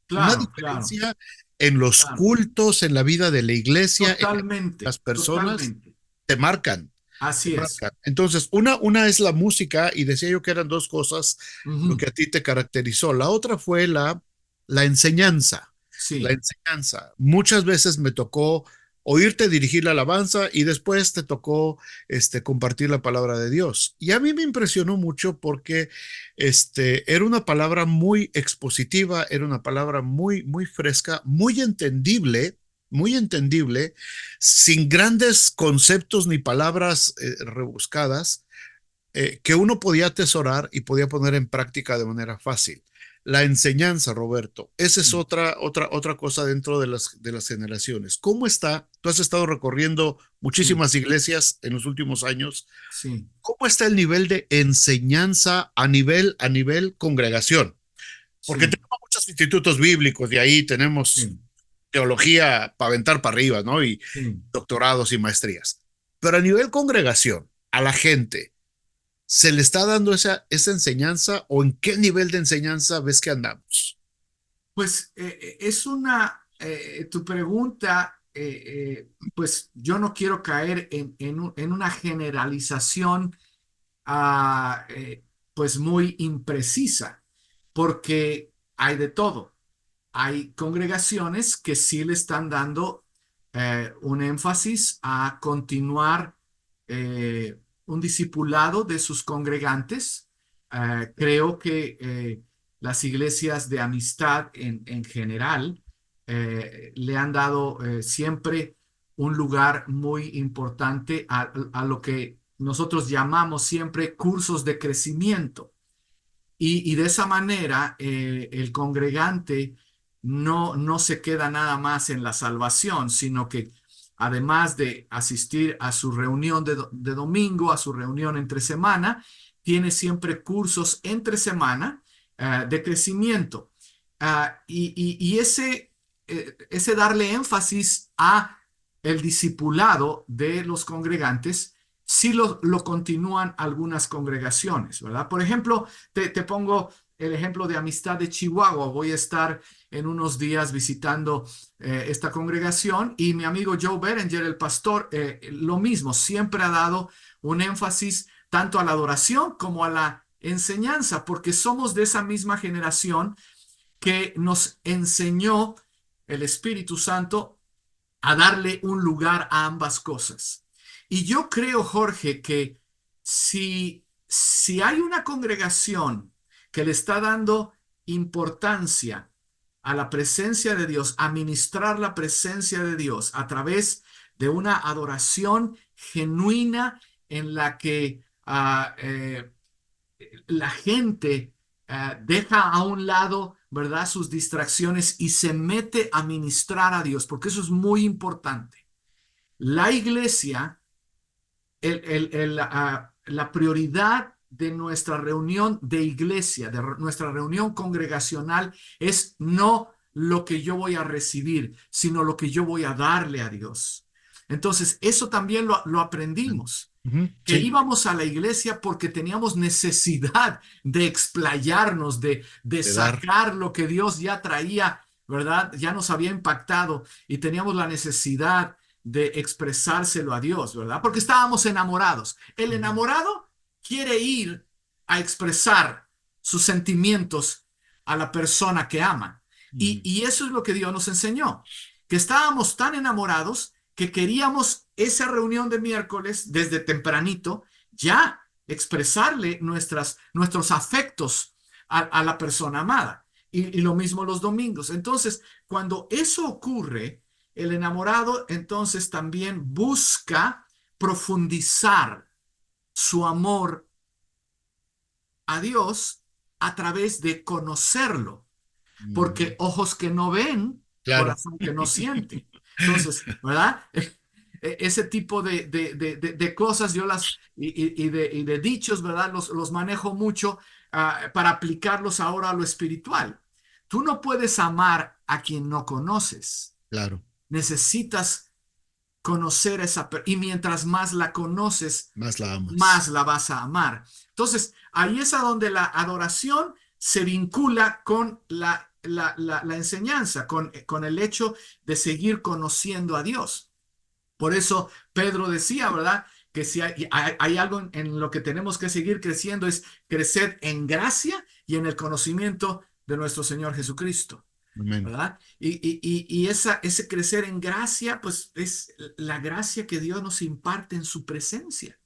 Claro, claro, diferencia en los claro. cultos, en la vida de la iglesia, en la vida de las Totalmente, personas, totalmente. te marcan, te Así es. marcan. Entonces, una es la música, y decía yo que eran dos cosas lo Ujú. que a ti te caracterizó. La otra fue la enseñanza, la Sí, enseñanza. Muchas veces me tocó oírte dirigir la alabanza y después te tocó compartir la palabra de Dios. Y a mí me impresionó mucho porque era una palabra muy expositiva, era una palabra muy, muy fresca, muy entendible, sin grandes conceptos ni palabras rebuscadas, que uno podía atesorar y podía poner en práctica de manera fácil. La enseñanza, Roberto, esa es sí, otra cosa dentro de las generaciones. ¿Cómo está? Tú has estado recorriendo sí, muchísimas iglesias en los últimos años. sí, ¿Cómo está el nivel de enseñanza a nivel congregación? Porque sí, tenemos muchos institutos bíblicos y ahí tenemos sí, teología para aventar para arriba, ¿no? Y sí. doctorados y maestrías. Pero a nivel congregación, a la gente, ¿se le está dando esa enseñanza o en qué nivel de enseñanza ves que andamos? Pues tu pregunta, pues yo no quiero caer en una generalización pues muy imprecisa, porque hay de todo. Hay congregaciones que sí le están dando un énfasis a continuar un discipulado de sus congregantes. Creo que las iglesias de amistad en general le han dado siempre un lugar muy importante a lo que nosotros llamamos siempre cursos de crecimiento. Y de esa manera el congregante no se queda nada más en la salvación, sino que además de asistir a su reunión de domingo, a su reunión entre semana, tiene siempre cursos entre semana de crecimiento. Y ese darle énfasis a el discipulado de los congregantes, sí lo continúan algunas congregaciones, ¿verdad? Por ejemplo, te pongo el ejemplo de Amistad de Chihuahua. Voy a estar en unos días visitando esta congregación y mi amigo Joe Berenger, el pastor, lo mismo, siempre ha dado un énfasis tanto a la adoración como a la enseñanza, porque somos de esa misma generación que nos enseñó el Espíritu Santo a darle un lugar a ambas cosas. Y yo creo, Jorge, que si hay una congregación que le está dando importancia a la presencia de Dios, a ministrar la presencia de Dios a través de una adoración genuina en la que la gente deja a un lado, ¿verdad?, sus distracciones y se mete a ministrar a Dios, porque eso es muy importante. La iglesia, la prioridad de nuestra reunión de iglesia, de nuestra reunión congregacional, es no lo que yo voy a recibir, sino lo que yo voy a darle a Dios. Entonces, eso también lo aprendimos. Que Sí, íbamos a la iglesia porque teníamos necesidad de explayarnos, de de dar. sacar lo que Dios ya traía, ¿verdad? Ya nos había impactado y teníamos la necesidad de expresárselo a Dios, ¿verdad? Porque estábamos enamorados. El enamorado quiere ir a expresar sus sentimientos a la persona que ama. Y eso es lo que Dios nos enseñó, que estábamos tan enamorados que queríamos esa reunión de miércoles desde tempranito ya expresarle nuestros afectos a la persona amada. Y lo mismo los domingos. Entonces, cuando eso ocurre, el enamorado entonces también busca profundizar su amor a Dios a través de conocerlo, porque ojos que no ven, Claro. corazón que no siente. Entonces, ¿verdad? Ese tipo de cosas yo y de dichos, ¿verdad? Los manejo mucho para aplicarlos ahora a lo espiritual. Tú no puedes amar a quien no conoces. Claro, Necesitas conocer a esa persona y mientras más la conoces, más la más amas. la vas a amar. Entonces, ahí es a donde la adoración se vincula con la enseñanza, con el hecho de seguir conociendo a Dios. Por eso Pedro decía, ¿verdad? Que si hay algo en lo que tenemos que seguir creciendo es crecer en gracia y en el conocimiento de nuestro Señor Jesucristo. Amén. ¿Verdad? Y ese crecer en gracia, pues es la gracia que Dios nos imparte en su presencia,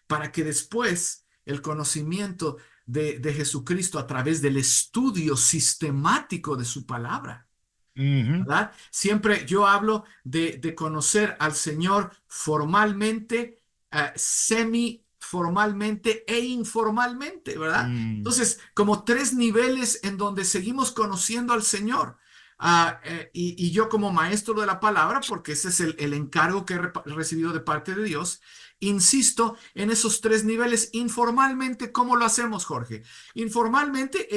para que después el conocimiento de Jesucristo a través del estudio sistemático de su palabra, Ujú. ¿verdad? Siempre yo hablo de conocer al Señor formalmente, semi-formalmente e informalmente, ¿verdad? Mm, Entonces, como tres niveles en donde seguimos conociendo al Señor. Y yo como maestro de la palabra, porque ese es el encargo que he recibido de parte de Dios, insisto en esos tres niveles informalmente. ¿Cómo lo hacemos, Jorge? Informalmente,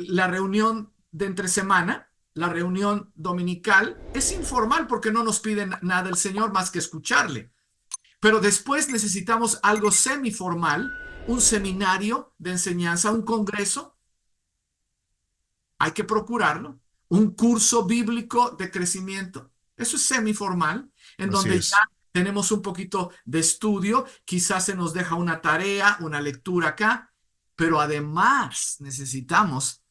la reunión de entre semana, la reunión dominical, es informal porque no nos piden nada el Señor más que escucharle. Pero después necesitamos algo semiformal, un seminario de enseñanza, un congreso, hay que procurarlo, un curso bíblico de crecimiento, eso es semiformal, en así donde ya es. tenemos un poquito de estudio, quizás se nos deja una tarea, una lectura acá, pero además necesitamos,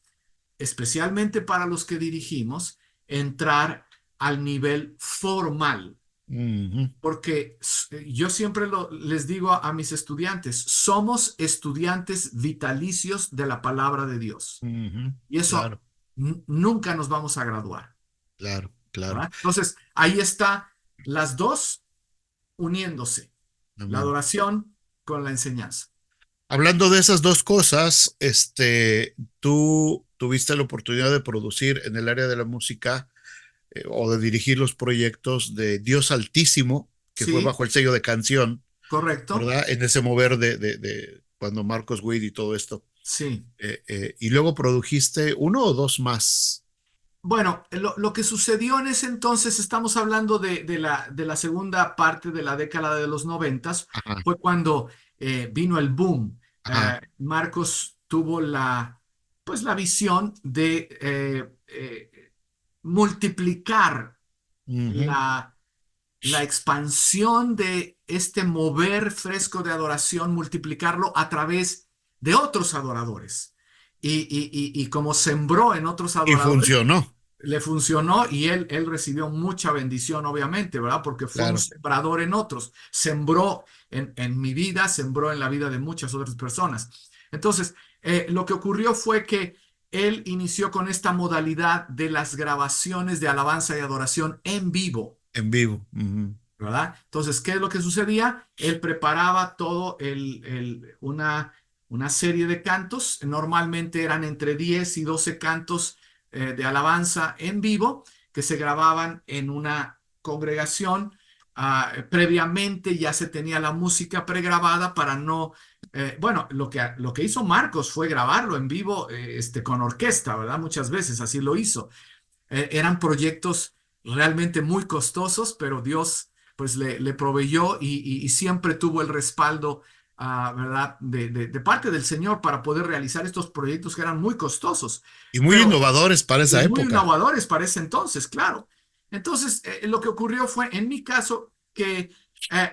especialmente para los que dirigimos, entrar al nivel formal. Ujú, Porque yo siempre les digo a mis estudiantes, somos estudiantes vitalicios de la palabra de Dios. ujú. Y eso Claro, nunca nos vamos a graduar, claro, claro. ¿verdad? Entonces, ahí está las dos uniéndose, la Amén. adoración con la enseñanza. Hablando de esas dos cosas, tú tuviste la oportunidad de producir en el área de la música o de dirigir los proyectos de Dios Altísimo, que fue Sí, bajo el sello de Canción, correcto. ¿verdad? En ese mover de cuando Marcos Witt y todo esto. Sí. Y luego produjiste uno o dos más. Bueno, lo que sucedió en ese entonces, estamos hablando de la segunda parte de la década de los noventas, Ajá, fue cuando vino el boom. ajá. Marcos tuvo pues la visión de multiplicar Ujú. la, la expansión de este mover fresco de adoración, multiplicarlo a través de otros adoradores. Y como sembró en otros Y adoradores, funcionó, le funcionó y él recibió mucha bendición, obviamente, ¿verdad? Porque fue un claro. sembrador en otros. Sembró en mi vida, sembró en la vida de muchas otras personas. Entonces, lo que ocurrió fue que él inició con esta modalidad de las grabaciones de alabanza y adoración en vivo. En vivo. Ujú. ¿Verdad? Entonces, ¿qué es lo que sucedía? Él preparaba todo una serie de cantos, normalmente eran entre 10 y 12 cantos de alabanza en vivo que se grababan en una congregación. Previamente ya se tenía la música pregrabada para no, bueno, lo que hizo Marcos fue grabarlo en vivo con orquesta, ¿verdad? Muchas veces así lo hizo. Eran proyectos realmente muy costosos, pero Dios pues le proveyó y siempre tuvo el respaldo, ¿verdad? De parte del Señor para poder realizar estos proyectos que eran muy costosos, Y muy pero innovadores para y esa muy época. innovadores para ese entonces, claro. Entonces, lo que ocurrió fue, en mi caso, que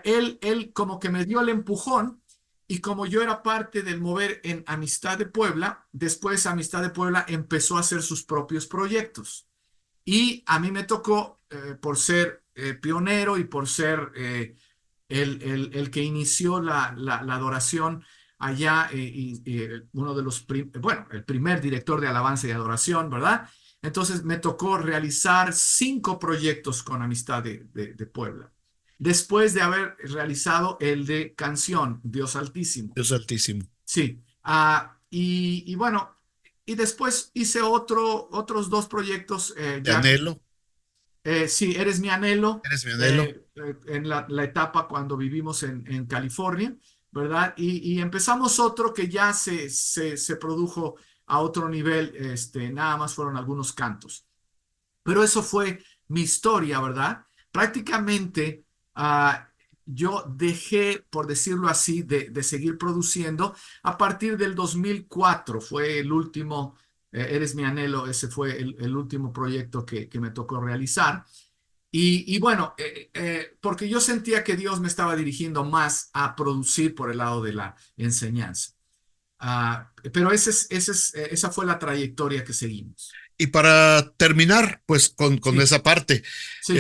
él como que me dio el empujón y como yo era parte del mover en Amistad de Puebla, después Amistad de Puebla empezó a hacer sus propios proyectos. Y a mí me tocó, por ser pionero y por ser el que inició la adoración allá y uno de bueno, el primer director de alabanza y adoración, ¿verdad? Entonces me tocó realizar 5 proyectos con Amistad de Puebla. Después de haber realizado el de canción, Dios Altísimo. Dios Altísimo. Sí. Y bueno, y después hice otros 2 proyectos Te ya. anhelo. Sí, Eres mi anhelo, Eres mi anhelo. en la etapa cuando vivimos en California, ¿verdad? Y empezamos otro que ya se produjo a otro nivel, nada más fueron algunos cantos. Pero eso fue mi historia, ¿verdad? Prácticamente yo dejé, por decirlo así, de seguir produciendo a partir del 2004. Fue el último, Eres mi anhelo, ese fue el último proyecto que me tocó realizar. Y bueno, porque yo sentía que Dios me estaba dirigiendo más a producir por el lado de la enseñanza. Pero esa fue la trayectoria que seguimos. Y para terminar, pues con Sí, esa parte, sí,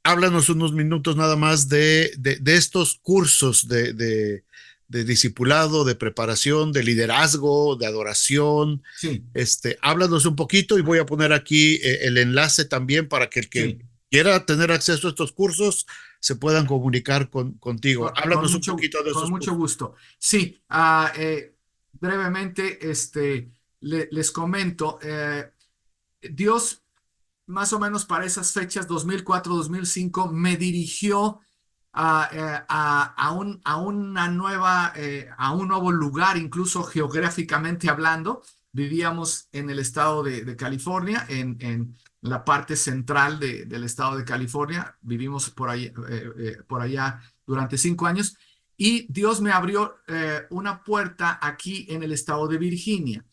háblanos unos minutos nada más de estos cursos de discipulado, de preparación, de liderazgo, de adoración. sí, Háblanos un poquito y voy a poner aquí el enlace también para que el que sí. quiera tener acceso a estos cursos se puedan comunicar contigo. Háblanos un poquito de Con esos mucho cursos. gusto. Sí, brevemente, les comento, Dios más o menos para esas fechas, 2004, 2005, me dirigió una nueva, a un nuevo lugar, incluso geográficamente hablando. Vivíamos en el estado de California, en la parte central del estado de California. Vivimos por allá durante 5 años y Dios me abrió una puerta aquí en el estado de Virginia.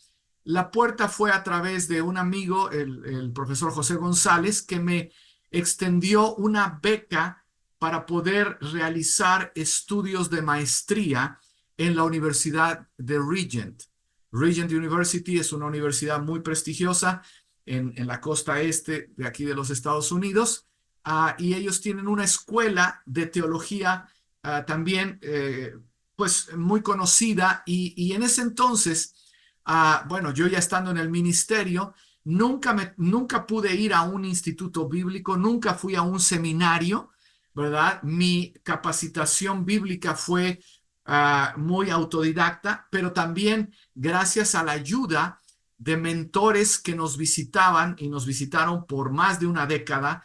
La puerta fue a través de un amigo, el profesor José González, que me extendió una beca para poder realizar estudios de maestría en la Universidad de Regent. Regent University es una universidad muy prestigiosa en la costa este de aquí de los Estados Unidos, y ellos tienen una escuela de teología también, pues muy conocida, y en ese entonces bueno, yo ya estando en el ministerio, nunca pude ir a un instituto bíblico, nunca fui a un seminario, ¿verdad? Mi capacitación bíblica fue muy autodidacta, pero también gracias a la ayuda de mentores que nos visitaban y nos visitaron por más de una década,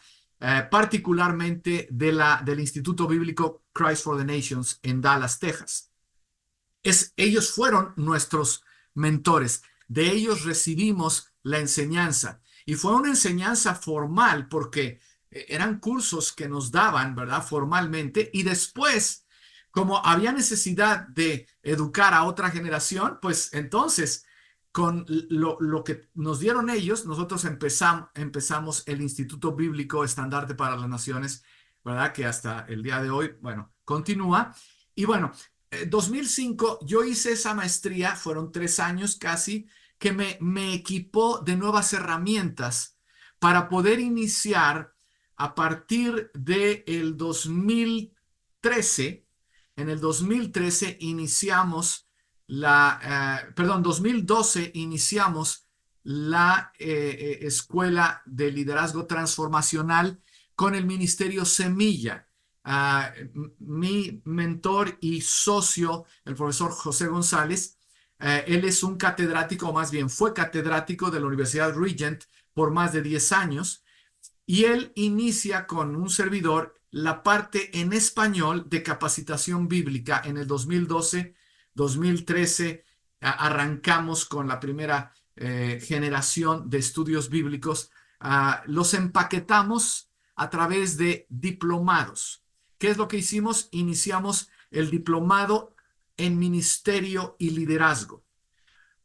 particularmente del Instituto Bíblico Christ for the Nations en Dallas, Texas. Ellos fueron nuestros mentores, de ellos recibimos la enseñanza y fue una enseñanza formal porque eran cursos que nos daban, ¿verdad? Formalmente, y después, como había necesidad de educar a otra generación, pues entonces con lo que nos dieron ellos, nosotros empezamos el Instituto Bíblico Estandarte para las Naciones, ¿verdad? Que hasta el día de hoy, bueno, continúa. Y bueno, 2005 yo hice esa maestría, fueron 3 años casi, que me equipó de nuevas herramientas para poder iniciar a partir del 2013. En el 2013 iniciamos 2012 iniciamos la Escuela de Liderazgo Transformacional con el Ministerio Semilla. Mi mentor y socio, el profesor José González, él es un catedrático, o más bien fue catedrático de la Universidad Regent por más de 10 años, y él inicia con un servidor la parte en español de capacitación bíblica. En el 2012-2013 arrancamos con la primera generación de estudios bíblicos. Los empaquetamos a través de diplomados. ¿Qué es lo que hicimos? Iniciamos el diplomado en ministerio y liderazgo.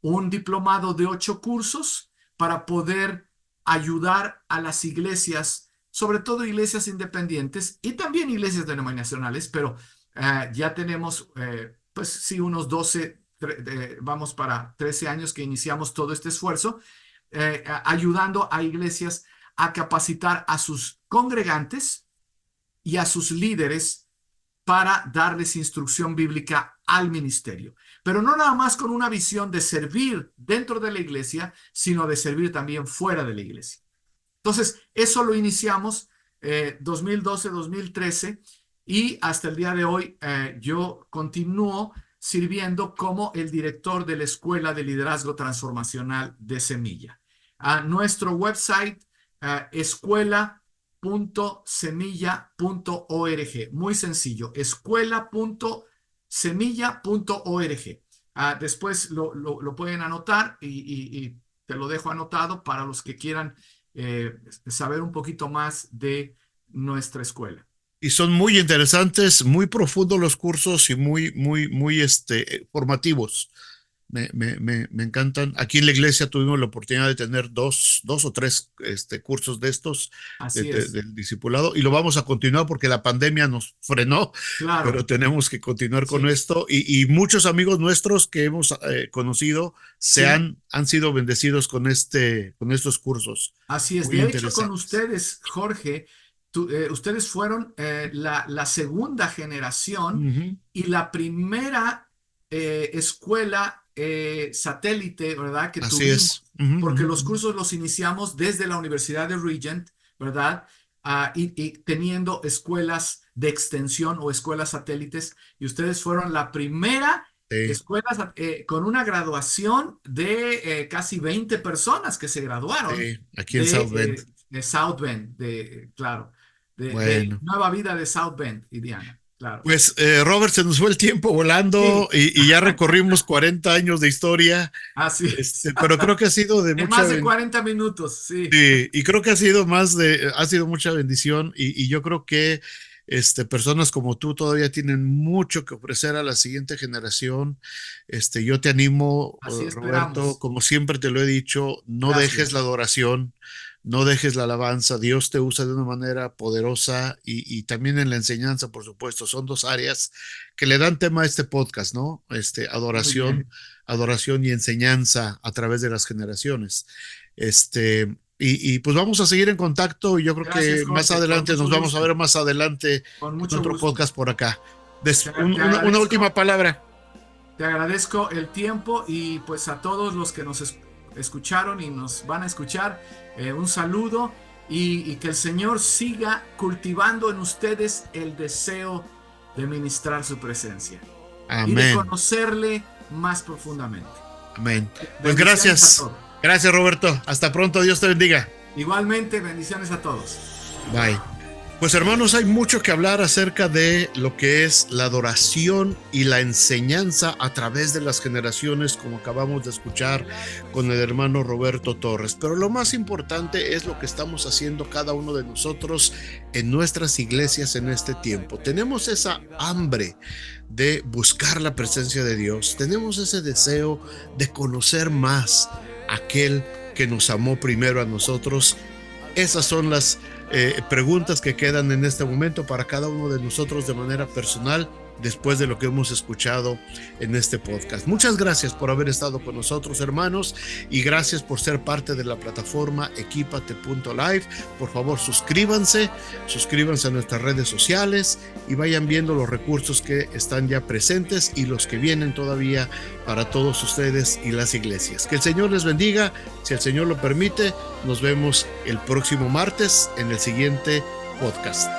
Un diplomado de 8 cursos para poder ayudar a las iglesias, sobre todo iglesias independientes y también iglesias denominacionales, pero ya tenemos, pues sí, unos 12, vamos para 13 años que iniciamos todo este esfuerzo, ayudando a iglesias a capacitar a sus congregantes y a sus líderes para darles instrucción bíblica al ministerio. Pero no nada más con una visión de servir dentro de la iglesia, sino de servir también fuera de la iglesia. Entonces, eso lo iniciamos 2012-2013 y hasta el día de hoy yo continúo sirviendo como el director de la Escuela de Liderazgo Transformacional de Semilla. Nuestro website, escuela.semilla.org. Muy sencillo, escuela.semilla.org. Después lo pueden anotar y te lo dejo anotado para los que quieran saber un poquito más de nuestra escuela. Y son muy interesantes, muy profundos los cursos y muy formativos. Me encantan. Aquí en la iglesia tuvimos la oportunidad de tener dos o tres cursos de estos del discipulado y lo vamos a continuar porque la pandemia nos frenó, claro, pero tenemos que continuar con esto y muchos amigos nuestros que hemos conocido han sido bendecidos con estos cursos. Así es. Muy De hecho, con ustedes, Jorge, ustedes fueron la segunda generación y la primera escuela satélite, ¿verdad? Que Así tuvimos, es. porque los cursos los iniciamos desde la Universidad de Regent, ¿verdad? Y teniendo escuelas de extensión o escuelas satélites, y ustedes fueron la primera escuela con una graduación de casi 20 personas que se graduaron. Aquí en South Bend. De South Bend, claro, de Nueva Vida de South Bend, Indiana. Claro. Pues Robert, se nos fue el tiempo volando y ya recorrimos 40 años de historia. Así es. Pero creo que ha sido de mucha más de 40 minutos, sí. Sí, y creo que ha sido mucha bendición y yo creo que personas como tú todavía tienen mucho que ofrecer a la siguiente generación. Yo te animo, Roberto, como siempre te lo he dicho, no dejes la adoración. No dejes la alabanza, Dios te usa de una manera poderosa y también en la enseñanza, por supuesto. Son 2 áreas que le dan tema a este podcast, ¿no? Adoración y enseñanza a través de las generaciones. Y pues vamos a seguir en contacto y yo creo que Jorge, más adelante nos vamos a ver más adelante en otro podcast por acá. Una última palabra. Te agradezco el tiempo y pues a todos los que nos escucharon y nos van a escuchar, un saludo y que el Señor siga cultivando en ustedes el deseo de ministrar su presencia. y de conocerle más profundamente. Amén. Pues gracias. Gracias, Roberto. Hasta pronto. Dios te bendiga. Igualmente, bendiciones a todos. Bye. Pues hermanos, hay mucho que hablar acerca de lo que es la adoración y la enseñanza a través de las generaciones, como acabamos de escuchar con el hermano Roberto Torres. Pero lo más importante es lo que estamos haciendo cada uno de nosotros en nuestras iglesias en este tiempo. Tenemos esa hambre de buscar la presencia de Dios. Tenemos ese deseo de conocer más a aquel que nos amó primero a nosotros. Esas son las preguntas que quedan en este momento para cada uno de nosotros de manera personal, después de lo que hemos escuchado en este podcast. Muchas gracias por haber estado con nosotros, hermanos, y gracias por ser parte de la plataforma equipate.live. Por favor, suscríbanse a nuestras redes sociales y vayan viendo los recursos que están ya presentes y los que vienen todavía para todos ustedes y las iglesias. Que el Señor les bendiga. Si el Señor lo permite, nos vemos el próximo martes en el siguiente podcast.